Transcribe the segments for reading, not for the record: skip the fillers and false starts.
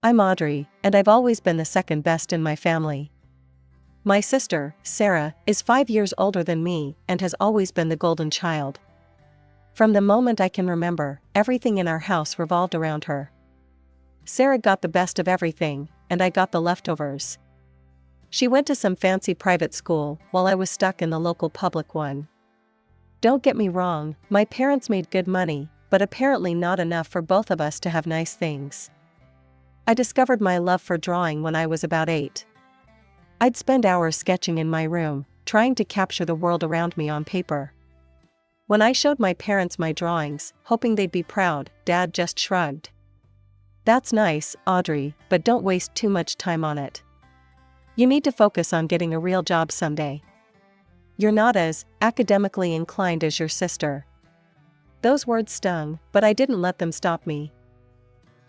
I'm Audrey, and I've always been the second best in my family. My sister, Sarah, is 5 years older than me and has always been the golden child. From the moment I can remember, everything in our house revolved around her. Sarah got the best of everything, and I got the leftovers. She went to some fancy private school while I was stuck in the local public one. Don't get me wrong, my parents made good money, but apparently not enough for both of us to have nice things. I discovered my love for drawing when I was about 8. I'd spend hours sketching in my room, trying to capture the world around me on paper. When I showed my parents my drawings, hoping they'd be proud, Dad just shrugged. "That's nice, Audrey, but don't waste too much time on it. You need to focus on getting a real job someday. You're not as academically inclined as your sister." Those words stung, but I didn't let them stop me.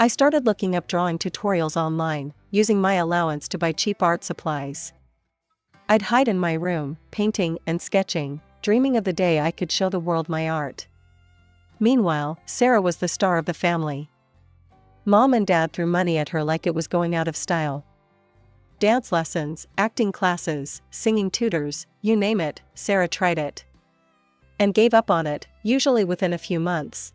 I started looking up drawing tutorials online, using my allowance to buy cheap art supplies. I'd hide in my room, painting and sketching, dreaming of the day I could show the world my art. Meanwhile, Sarah was the star of the family. Mom and Dad threw money at her like it was going out of style. Dance lessons, acting classes, singing tutors, you name it, Sarah tried it. And gave up on it, usually within a few months.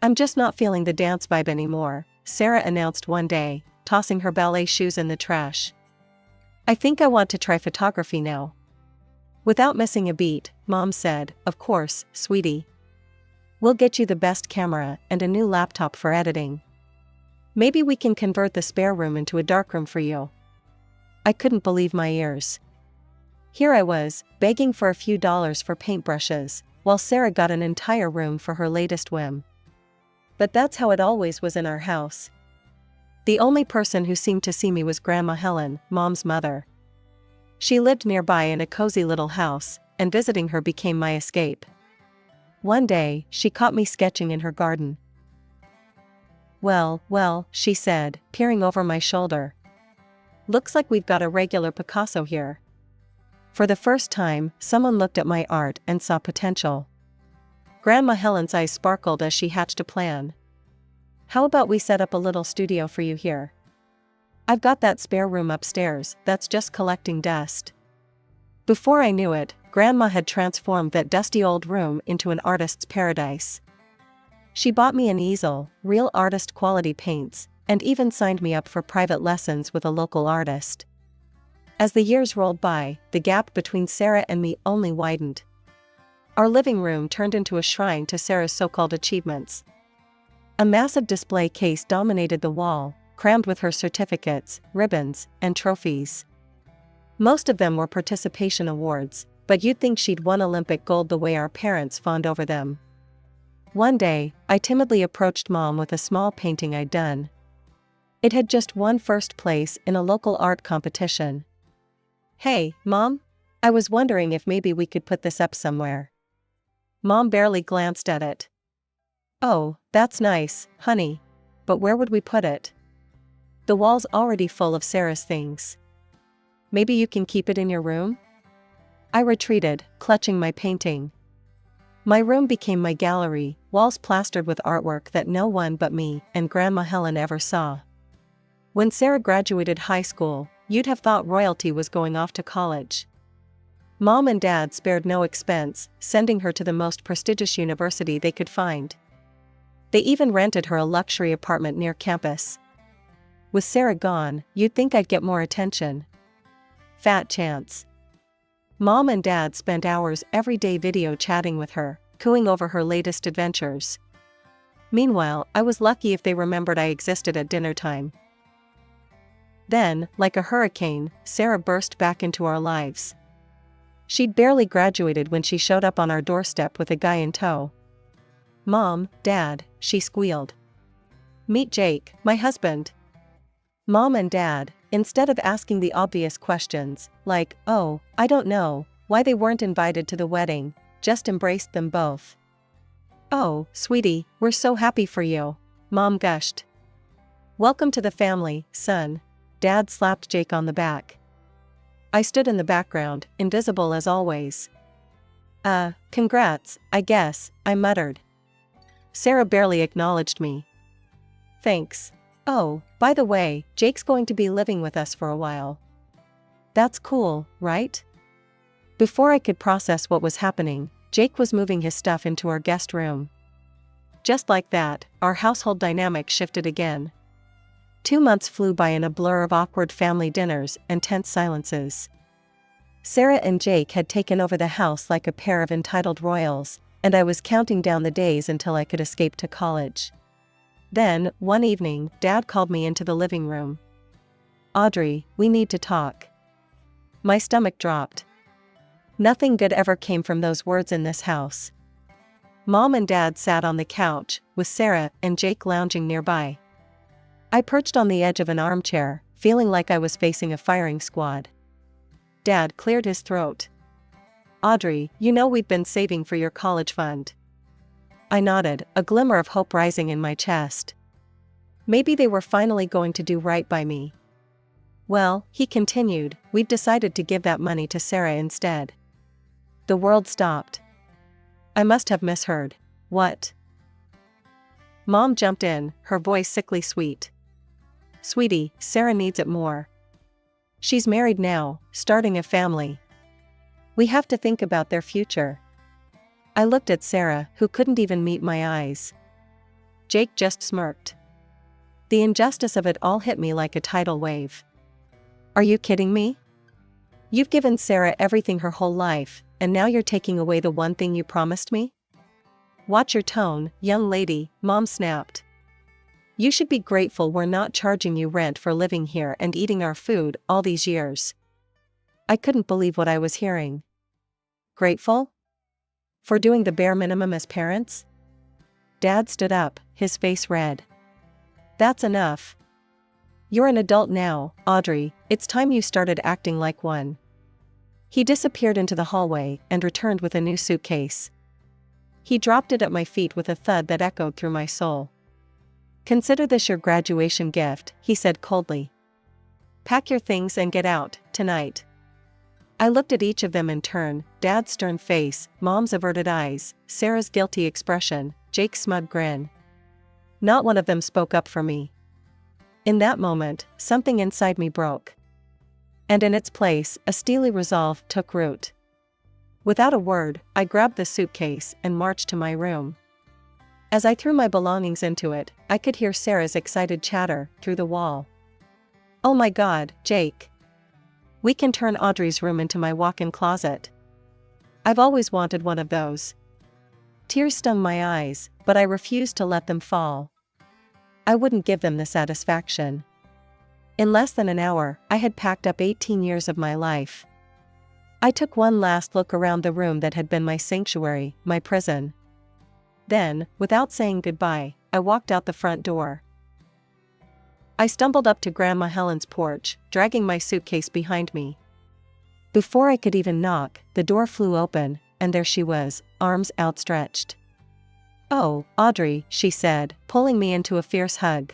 "I'm just not feeling the dance vibe anymore," Sarah announced one day, tossing her ballet shoes in the trash. "I think I want to try photography now." Without missing a beat, Mom said, "Of course, sweetie. We'll get you the best camera and a new laptop for editing. Maybe we can convert the spare room into a darkroom for you." I couldn't believe my ears. Here I was, begging for a few dollars for paintbrushes, while Sarah got an entire room for her latest whim. But that's how it always was in our house. The only person who seemed to see me was Grandma Helen, Mom's mother. She lived nearby in a cozy little house, and visiting her became my escape. One day, she caught me sketching in her garden. Well, she said, peering over my shoulder. "Looks like we've got a regular Picasso here." For the first time, someone looked at my art and saw potential. Grandma Helen's eyes sparkled as she hatched a plan. "How about we set up a little studio for you here? I've got that spare room upstairs that's just collecting dust." Before I knew it, Grandma had transformed that dusty old room into an artist's paradise. She bought me an easel, real artist quality paints, and even signed me up for private lessons with a local artist. As the years rolled by, the gap between Sarah and me only widened. Our living room turned into a shrine to Sarah's so-called achievements. A massive display case dominated the wall, crammed with her certificates, ribbons, and trophies. Most of them were participation awards, but you'd think she'd won Olympic gold the way our parents fawned over them. One day, I timidly approached Mom with a small painting I'd done. It had just won first place in a local art competition. "Hey, Mom? I was wondering if maybe we could put this up somewhere." Mom barely glanced at it. "Oh, that's nice, honey. But where would we put it? The wall's already full of Sarah's things. Maybe you can keep it in your room?" I retreated, clutching my painting. My room became my gallery, walls plastered with artwork that no one but me and Grandma Helen ever saw. When Sarah graduated high school, you'd have thought royalty was going off to college. Mom and Dad spared no expense, sending her to the most prestigious university they could find. They even rented her a luxury apartment near campus. With Sarah gone, you'd think I'd get more attention. Fat chance. Mom and Dad spent hours every day video chatting with her, cooing over her latest adventures. Meanwhile, I was lucky if they remembered I existed at dinner time. Then, like a hurricane, Sarah burst back into our lives. She'd barely graduated when she showed up on our doorstep with a guy in tow. "Mom, Dad," she squealed. "Meet Jake, my husband." Mom and Dad, instead of asking the obvious questions, like, "Oh, I don't know," why they weren't invited to the wedding, just embraced them both. "Oh, sweetie, we're so happy for you," Mom gushed. "Welcome to the family, son." Dad slapped Jake on the back. I stood in the background, invisible as always. Congrats, I guess," I muttered. Sarah barely acknowledged me. "Thanks. Oh, by the way, Jake's going to be living with us for a while. That's cool, right? Before I could process what was happening, Jake was moving his stuff into our guest room. Just like that, our household dynamic shifted again. 2 months flew by in a blur of awkward family dinners and tense silences. Sarah and Jake had taken over the house like a pair of entitled royals, and I was counting down the days until I could escape to college. Then, one evening, Dad called me into the living room. "Audrey, we need to talk." My stomach dropped. Nothing good ever came from those words in this house. Mom and Dad sat on the couch, with Sarah and Jake lounging nearby. I perched on the edge of an armchair, feeling like I was facing a firing squad. Dad cleared his throat. "Audrey, you know we've been saving for your college fund." I nodded, a glimmer of hope rising in my chest. Maybe they were finally going to do right by me. "Well," he continued, "we've decided to give that money to Sarah instead." The world stopped. I must have misheard. "What?" Mom jumped in, her voice sickly sweet. "Sweetie, Sarah needs it more. She's married now, starting a family. We have to think about their future." I looked at Sarah, who couldn't even meet my eyes. Jake just smirked. The injustice of it all hit me like a tidal wave. "Are you kidding me? You've given Sarah everything her whole life, and now you're taking away the one thing you promised me?" "Watch your tone, young lady," Mom snapped. "You should be grateful we're not charging you rent for living here and eating our food all these years." I couldn't believe what I was hearing. Grateful? For doing the bare minimum as parents? Dad stood up, his face red. "That's enough. You're an adult now, Audrey, it's time you started acting like one." He disappeared into the hallway and returned with a new suitcase. He dropped it at my feet with a thud that echoed through my soul. "Consider this your graduation gift," he said coldly. "Pack your things and get out, tonight." I looked at each of them in turn, Dad's stern face, Mom's averted eyes, Sarah's guilty expression, Jake's smug grin. Not one of them spoke up for me. In that moment, something inside me broke. And in its place, a steely resolve took root. Without a word, I grabbed the suitcase and marched to my room. As I threw my belongings into it, I could hear Sarah's excited chatter through the wall. "Oh my God, Jake. We can turn Audrey's room into my walk-in closet. I've always wanted one of those." Tears stung my eyes, but I refused to let them fall. I wouldn't give them the satisfaction. In less than an hour, I had packed up 18 years of my life. I took one last look around the room that had been my sanctuary, my prison. Then, without saying goodbye, I walked out the front door. I stumbled up to Grandma Helen's porch, dragging my suitcase behind me. Before I could even knock, the door flew open, and there she was, arms outstretched. "Oh, Audrey," she said, pulling me into a fierce hug.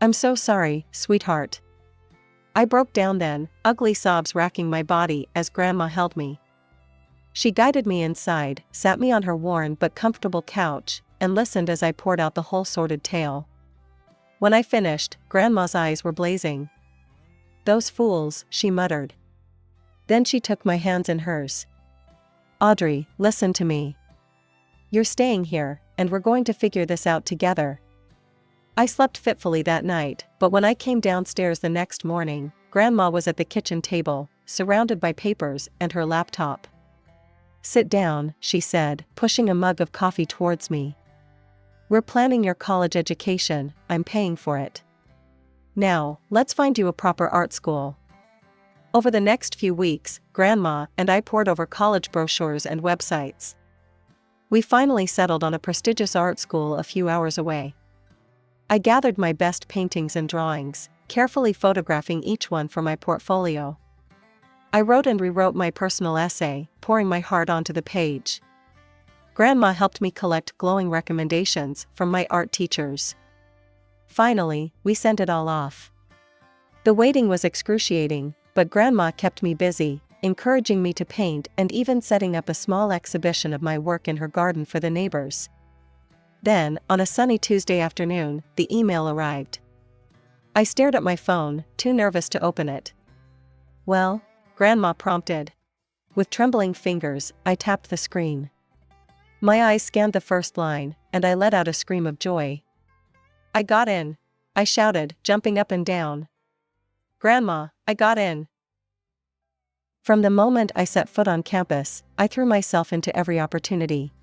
"I'm so sorry, sweetheart." I broke down then, ugly sobs racking my body as Grandma held me. She guided me inside, sat me on her worn but comfortable couch, and listened as I poured out the whole sordid tale. When I finished, Grandma's eyes were blazing. "Those fools," she muttered. Then she took my hands in hers. "Audrey, listen to me. You're staying here, and we're going to figure this out together." I slept fitfully that night, but when I came downstairs the next morning, Grandma was at the kitchen table, surrounded by papers and her laptop. "Sit down," she said, pushing a mug of coffee towards me. "We're planning your college education, I'm paying for it. Now, let's find you a proper art school." Over the next few weeks, Grandma and I pored over college brochures and websites. We finally settled on a prestigious art school a few hours away. I gathered my best paintings and drawings, carefully photographing each one for my portfolio. I wrote and rewrote my personal essay, pouring my heart onto the page. Grandma helped me collect glowing recommendations from my art teachers. Finally, we sent it all off. The waiting was excruciating, but Grandma kept me busy, encouraging me to paint and even setting up a small exhibition of my work in her garden for the neighbors. Then, on a sunny Tuesday afternoon, the email arrived. I stared at my phone, too nervous to open it. "Well?" Grandma prompted. With trembling fingers, I tapped the screen. My eyes scanned the first line, and I let out a scream of joy. "I got in!" I shouted, jumping up and down. "Grandma, I got in!" From the moment I set foot on campus, I threw myself into every opportunity.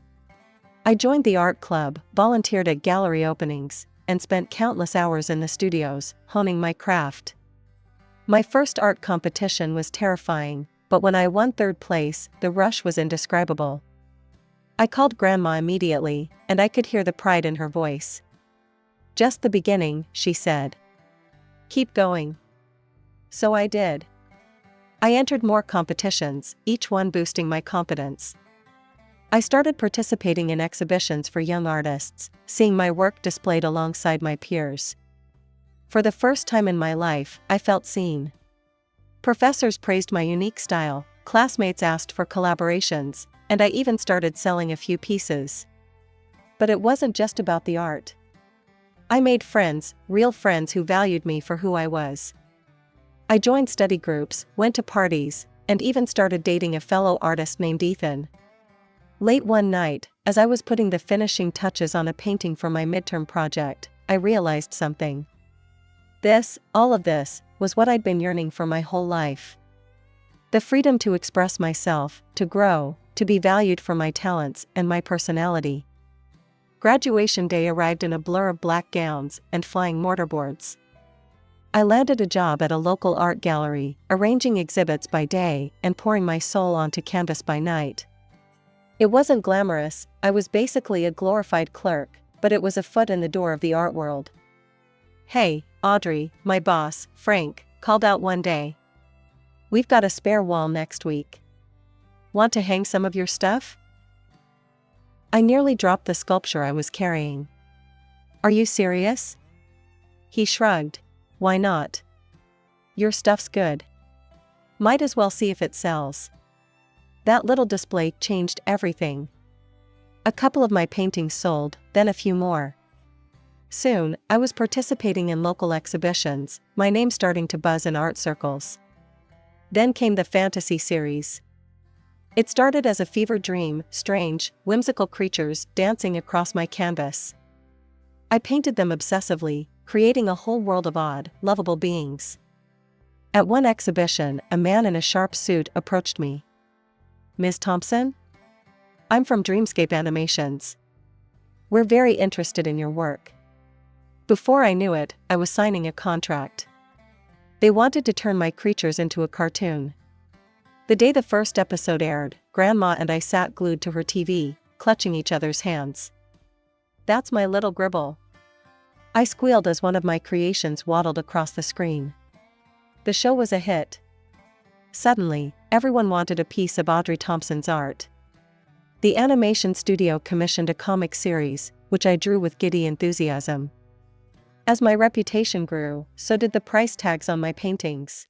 I joined the art club, volunteered at gallery openings, and spent countless hours in the studios, honing my craft. My first art competition was terrifying, but when I won third place, the rush was indescribable. I called Grandma immediately, and I could hear the pride in her voice. "Just the beginning," she said. "Keep going." So I did. I entered more competitions, each one boosting my confidence. I started participating in exhibitions for young artists, seeing my work displayed alongside my peers. For the first time in my life, I felt seen. Professors praised my unique style, classmates asked for collaborations, and I even started selling a few pieces. But it wasn't just about the art. I made friends, real friends who valued me for who I was. I joined study groups, went to parties, and even started dating a fellow artist named Ethan. Late one night, as I was putting the finishing touches on a painting for my midterm project, I realized something. All of this, was what I'd been yearning for my whole life. The freedom to express myself, to grow, to be valued for my talents and my personality. Graduation day arrived in a blur of black gowns and flying mortarboards. I landed a job at a local art gallery, arranging exhibits by day and pouring my soul onto canvas by night. It wasn't glamorous, I was basically a glorified clerk, but it was a foot in the door of the art world. "Hey, Audrey," my boss, Frank, called out one day. "We've got a spare wall next week. Want to hang some of your stuff?" I nearly dropped the sculpture I was carrying. "Are you serious?" He shrugged. "Why not? Your stuff's good. Might as well see if it sells." That little display changed everything. A couple of my paintings sold, then a few more. Soon, I was participating in local exhibitions, my name starting to buzz in art circles. Then came the fantasy series. It started as a fever dream, strange, whimsical creatures dancing across my canvas. I painted them obsessively, creating a whole world of odd, lovable beings. At one exhibition, a man in a sharp suit approached me. "Ms. Thompson? I'm from Dreamscape Animations. We're very interested in your work." Before I knew it, I was signing a contract. They wanted to turn my creatures into a cartoon. The day the first episode aired, Grandma and I sat glued to her TV, clutching each other's hands. "That's my little Gribble," I squealed as one of my creations waddled across the screen. The show was a hit. Suddenly, everyone wanted a piece of Audrey Thompson's art. The animation studio commissioned a comic series, which I drew with giddy enthusiasm. As my reputation grew, so did the price tags on my paintings.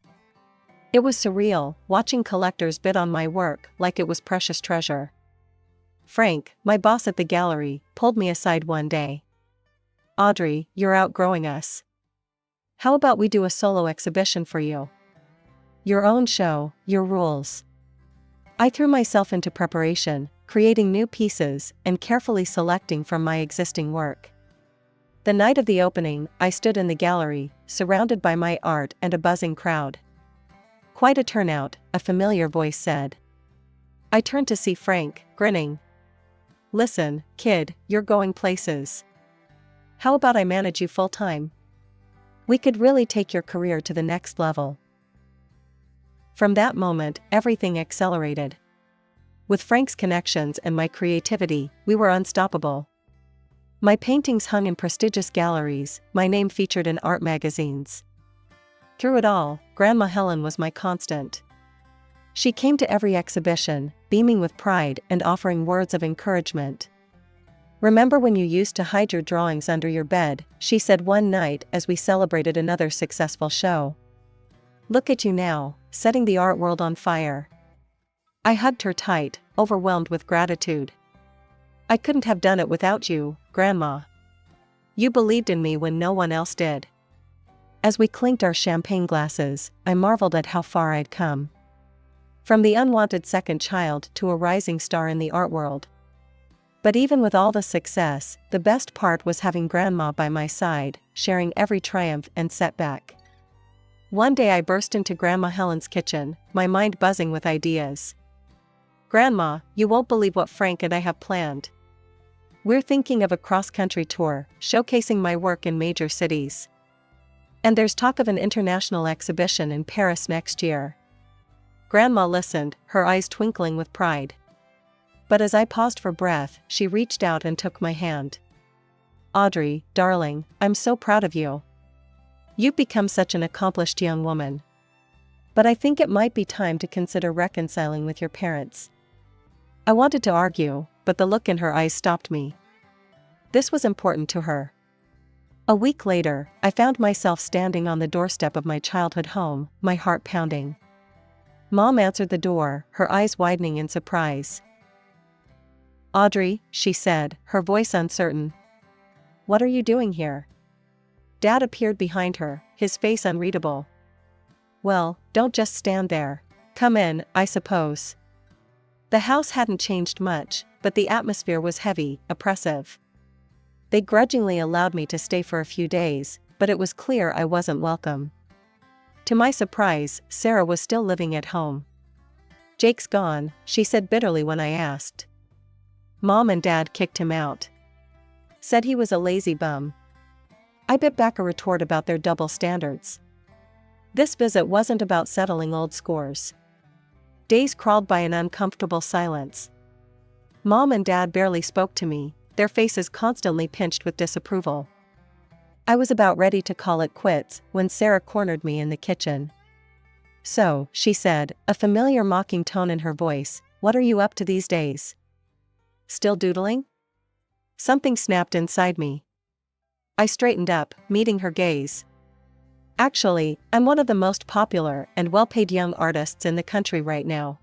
It was surreal, watching collectors bid on my work like it was precious treasure. Frank, my boss at the gallery, pulled me aside one day. "Audrey, you're outgrowing us. How about we do a solo exhibition for you? Your own show, your rules." I threw myself into preparation, creating new pieces and carefully selecting from my existing work. The night of the opening, I stood in the gallery, surrounded by my art and a buzzing crowd. "Quite a turnout," a familiar voice said. I turned to see Frank, grinning. "Listen, kid, you're going places. How about I manage you full-time? We could really take your career to the next level." From that moment, everything accelerated. With Frank's connections and my creativity, we were unstoppable. My paintings hung in prestigious galleries, my name featured in art magazines. Through it all, Grandma Helen was my constant. She came to every exhibition, beaming with pride and offering words of encouragement. "Remember when you used to hide your drawings under your bed," she said one night as we celebrated another successful show. "Look at you now, setting the art world on fire." I hugged her tight, overwhelmed with gratitude. "I couldn't have done it without you, Grandma. You believed in me when no one else did." As we clinked our champagne glasses, I marveled at how far I'd come. From the unwanted second child to a rising star in the art world. But even with all the success, the best part was having Grandma by my side, sharing every triumph and setback. One day I burst into Grandma Helen's kitchen, my mind buzzing with ideas. "Grandma, you won't believe what Frank and I have planned. We're thinking of a cross-country tour, showcasing my work in major cities. And there's talk of an international exhibition in Paris next year." Grandma listened, her eyes twinkling with pride. But as I paused for breath, she reached out and took my hand. "Audrey, darling, I'm so proud of you. You've become such an accomplished young woman. But I think it might be time to consider reconciling with your parents." I wanted to argue, but the look in her eyes stopped me. This was important to her. A week later, I found myself standing on the doorstep of my childhood home, my heart pounding. Mom answered the door, her eyes widening in surprise. "Audrey," she said, her voice uncertain. "What are you doing here?" Dad appeared behind her, his face unreadable. "Well, don't just stand there. Come in, I suppose." The house hadn't changed much, but the atmosphere was heavy, oppressive. They grudgingly allowed me to stay for a few days, but it was clear I wasn't welcome. To my surprise, Sarah was still living at home. "Jake's gone," she said bitterly when I asked. "Mom and Dad kicked him out. Said he was a lazy bum." I bit back a retort about their double standards. This visit wasn't about settling old scores. Days crawled by in uncomfortable silence. Mom and Dad barely spoke to me, their faces constantly pinched with disapproval. I was about ready to call it quits when Sarah cornered me in the kitchen. "So," she said, a familiar mocking tone in her voice, "what are you up to these days? Still doodling?" Something snapped inside me. I straightened up, meeting her gaze. "Actually, I'm one of the most popular and well-paid young artists in the country right now."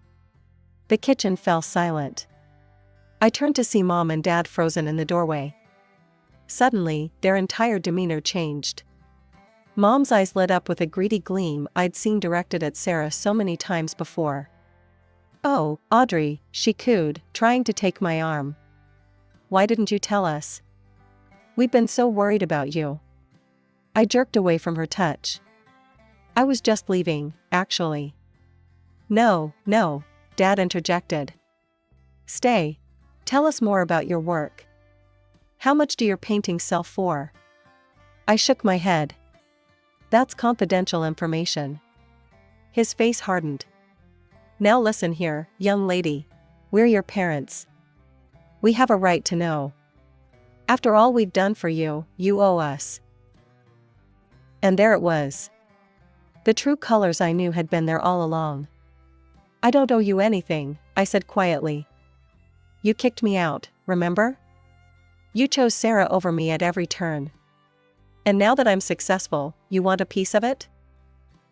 The kitchen fell silent. I turned to see Mom and Dad frozen in the doorway. Suddenly, their entire demeanor changed. Mom's eyes lit up with a greedy gleam I'd seen directed at Sarah so many times before. "Oh, Audrey," she cooed, trying to take my arm. "Why didn't you tell us? We've been so worried about you." I jerked away from her touch. "I was just leaving, actually." No, Dad interjected. "Stay. Tell us more about your work. How much do your paintings sell for?" I shook my head. "That's confidential information." His face hardened. "Now listen here, young lady. We're your parents. We have a right to know. After all we've done for you, you owe us." And there it was. The true colors I knew had been there all along. "I don't owe you anything," I said quietly. "You kicked me out, remember? You chose Sarah over me at every turn. And now that I'm successful, you want a piece of it?"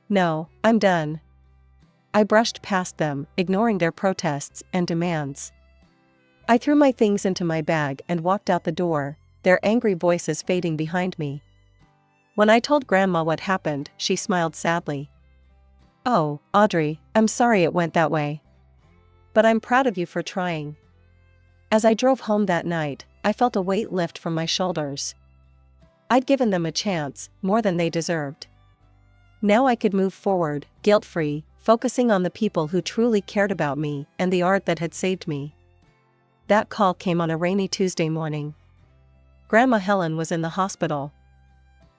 "No, I'm done." I brushed past them, ignoring their protests and demands. I threw my things into my bag and walked out the door, their angry voices fading behind me. When I told Grandma what happened, she smiled sadly. "Oh, Audrey, I'm sorry it went that way. But I'm proud of you for trying." As I drove home that night, I felt a weight lift from my shoulders. I'd given them a chance, more than they deserved. Now I could move forward, guilt-free, focusing on the people who truly cared about me and the art that had saved me. That call came on a rainy Tuesday morning. Grandma Helen was in the hospital.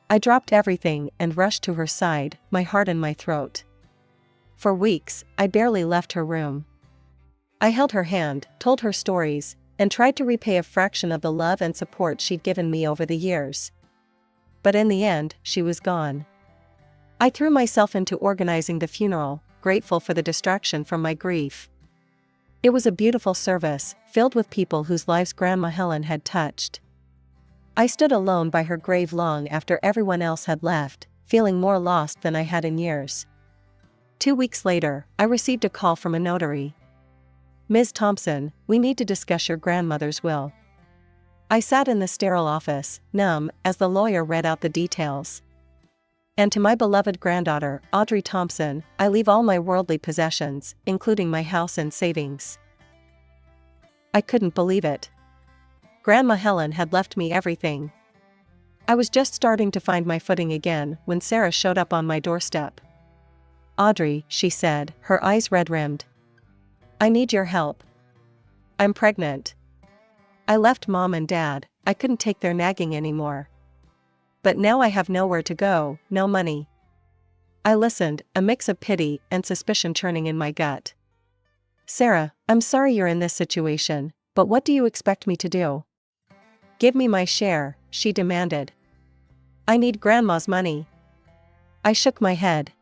I dropped everything and rushed to her side, my heart in my throat. For weeks, I barely left her room. I held her hand, told her stories, and tried to repay a fraction of the love and support she'd given me over the years. But in the end, she was gone. I threw myself into organizing the funeral, grateful for the distraction from my grief. It was a beautiful service, filled with people whose lives Grandma Helen had touched. I stood alone by her grave long after everyone else had left, feeling more lost than I had in years. 2 weeks later, I received a call from a notary. "Ms. Thompson, we need to discuss your grandmother's will." I sat in the sterile office, numb, as the lawyer read out the details. And to my beloved granddaughter, Audrey Thompson, I leave all my worldly possessions, including my house and savings." I couldn't believe it. Grandma Helen had left me everything. I was just starting to find my footing again when Sarah showed up on my doorstep. "Audrey," she said, her eyes red-rimmed. "I need your help. I'm pregnant. I left Mom and Dad, I couldn't take their nagging anymore. But now I have nowhere to go, no money." I listened, a mix of pity and suspicion churning in my gut. "Sarah, I'm sorry you're in this situation, but what do you expect me to do?" "Give me my share," she demanded. "I need Grandma's money." I shook my head.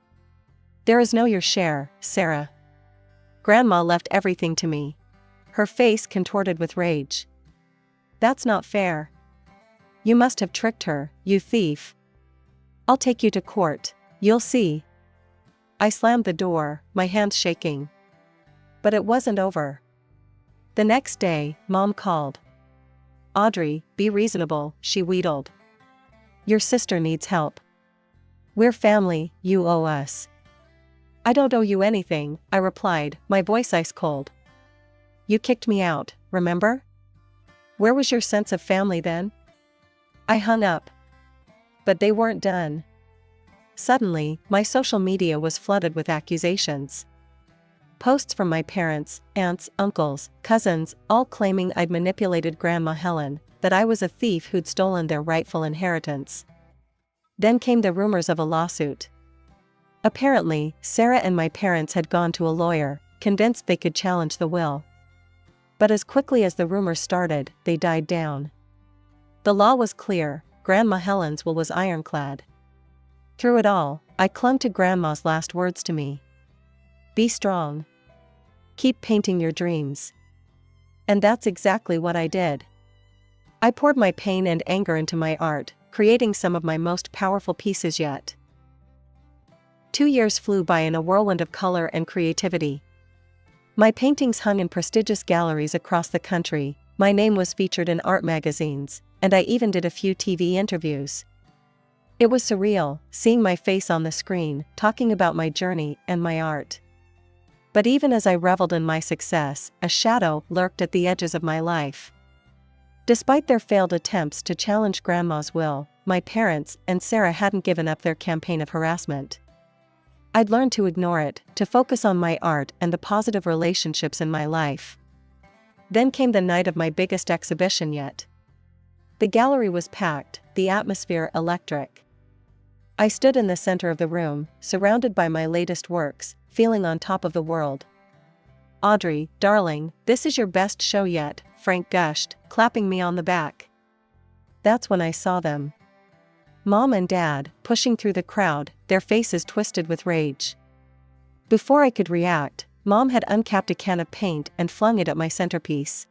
"There is no your share, Sarah. Grandma left everything to me." Her face contorted with rage. "That's not fair. You must have tricked her, you thief. I'll take you to court, you'll see." I slammed the door, my hands shaking. But it wasn't over. The next day, Mom called. "Audrey, be reasonable," she wheedled. "Your sister needs help. We're family, you owe us." "I don't owe you anything," I replied, my voice ice cold. "You kicked me out, remember? Where was your sense of family then?" I hung up. But they weren't done. Suddenly, my social media was flooded with accusations. Posts from my parents, aunts, uncles, cousins, all claiming I'd manipulated Grandma Helen, that I was a thief who'd stolen their rightful inheritance. Then came the rumors of a lawsuit. Apparently, Sarah and my parents had gone to a lawyer, convinced they could challenge the will. But as quickly as the rumors started, they died down. The law was clear, Grandma Helen's will was ironclad. Through it all, I clung to Grandma's last words to me. "Be strong. Keep painting your dreams." And that's exactly what I did. I poured my pain and anger into my art, creating some of my most powerful pieces yet. 2 years flew by in a whirlwind of color and creativity. My paintings hung in prestigious galleries across the country, my name was featured in art magazines, and I even did a few TV interviews. It was surreal, seeing my face on the screen, talking about my journey and my art. But even as I reveled in my success, a shadow lurked at the edges of my life. Despite their failed attempts to challenge Grandma's will, my parents and Sarah hadn't given up their campaign of harassment. I'd learned to ignore it, to focus on my art and the positive relationships in my life. Then came the night of my biggest exhibition yet. The gallery was packed, the atmosphere electric. I stood in the center of the room, surrounded by my latest works, feeling on top of the world. "Audrey, darling, this is your best show yet," Frank gushed, clapping me on the back. That's when I saw them. Mom and Dad, pushing through the crowd, their faces twisted with rage. Before I could react, Mom had uncapped a can of paint and flung it at my centerpiece.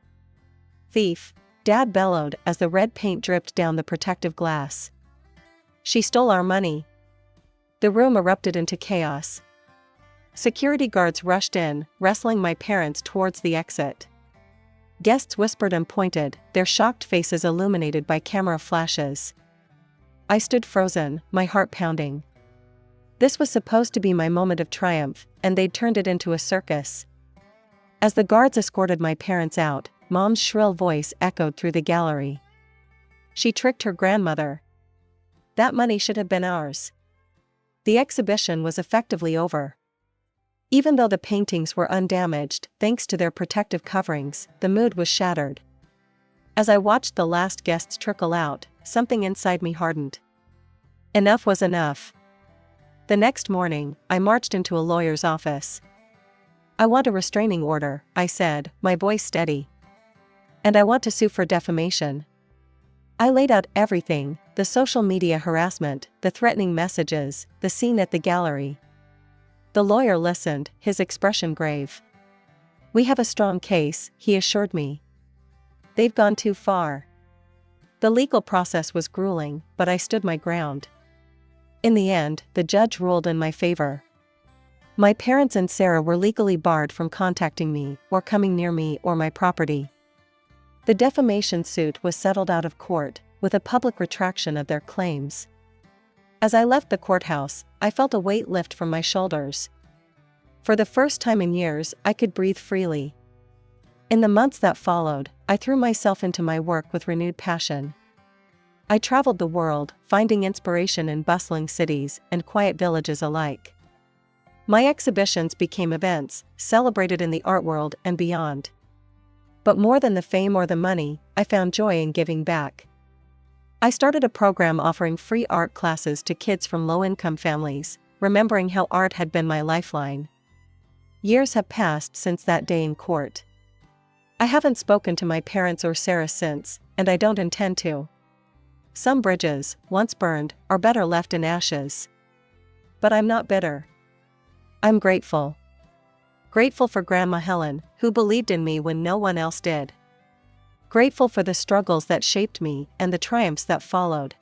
"Thief," Dad bellowed as the red paint dripped down the protective glass. "She stole our money." The room erupted into chaos. Security guards rushed in, wrestling my parents towards the exit. Guests whispered and pointed, their shocked faces illuminated by camera flashes. I stood frozen, my heart pounding. This was supposed to be my moment of triumph, and they'd turned it into a circus. As the guards escorted my parents out, Mom's shrill voice echoed through the gallery. "She tricked her grandmother. That money should have been ours." The exhibition was effectively over. Even though the paintings were undamaged, thanks to their protective coverings, the mood was shattered. As I watched the last guests trickle out, something inside me hardened. Enough was enough. The next morning, I marched into a lawyer's office. "I want a restraining order," I said, my voice steady. "And I want to sue for defamation." I laid out everything, the social media harassment, the threatening messages, the scene at the gallery. The lawyer listened, his expression grave. "We have a strong case," he assured me. "They've gone too far." The legal process was grueling, but I stood my ground. In the end, the judge ruled in my favor. My parents and Sarah were legally barred from contacting me, or coming near me or my property. The defamation suit was settled out of court, with a public retraction of their claims. As I left the courthouse, I felt a weight lift from my shoulders. For the first time in years, I could breathe freely. In the months that followed, I threw myself into my work with renewed passion. I traveled the world, finding inspiration in bustling cities and quiet villages alike. My exhibitions became events, celebrated in the art world and beyond. But more than the fame or the money, I found joy in giving back. I started a program offering free art classes to kids from low-income families, remembering how art had been my lifeline. Years have passed since that day in court. I haven't spoken to my parents or Sarah since, and I don't intend to. Some bridges, once burned, are better left in ashes. But I'm not bitter. I'm grateful. Grateful for Grandma Helen, who believed in me when no one else did. Grateful for the struggles that shaped me and the triumphs that followed.